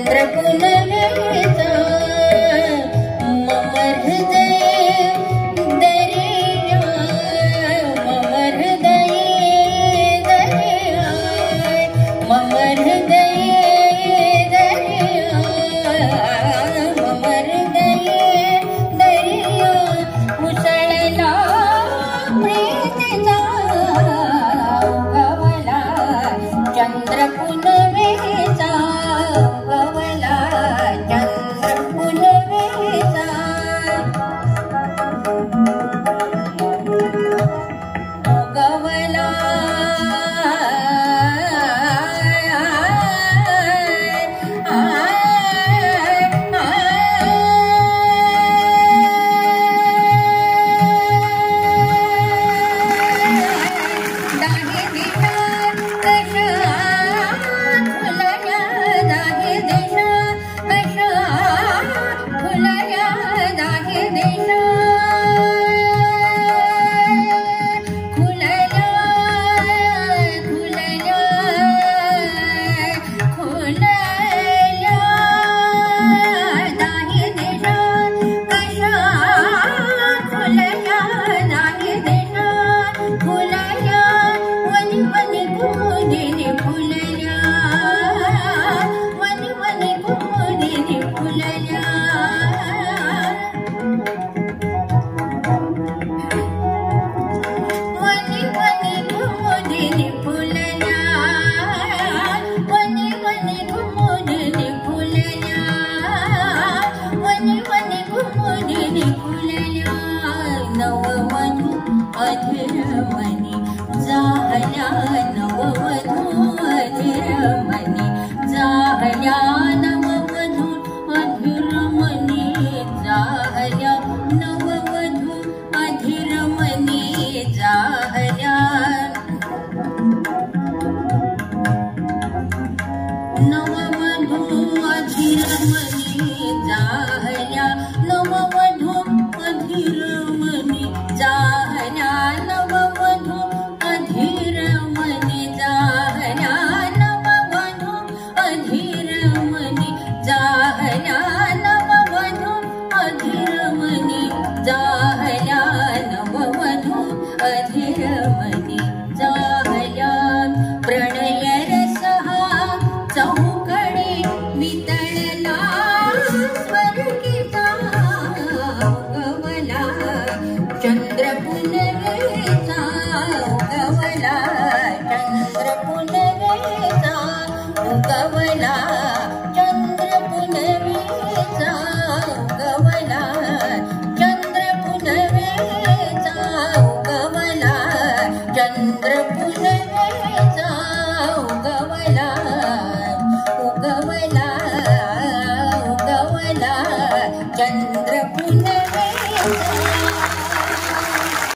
पुनवेचा मम हृदये दरिया मम हृदये दरिया मम हृदये दरिया मम हृदये दरिया उसळला प्रीतीचा उगवला चंद्र पुनवेचा उगवला चंद्र पुनवेचा उगवला नववधू अधीरमणी जाहल्या नववधू अधीरमणी जाहल्या नववधू अधीरमणी जाहल्या नववधू अधीरमणी जाहल्या नववधू अधीरमणी जाहल्या नववधू अधीरमणी जाहल्या नववधू अधीरमणी जाहल्या नववधू अधीरमणी जाहल्या नववधू अधीरमणी जाहल्या नववधू अधीरमणी जाहल्या प्रणय रसहा चौकडे वितळला स्वर्गिका उगवला चंद्र पुनवेचा उगवला चंद्र पुनवेचा उगवला चंद्र पुनवेचा उगवला चंद्र पुनवेचा उगवला चंद्र पुनवेचा उगवला उगवला उगवला चंद्र पुनवेचा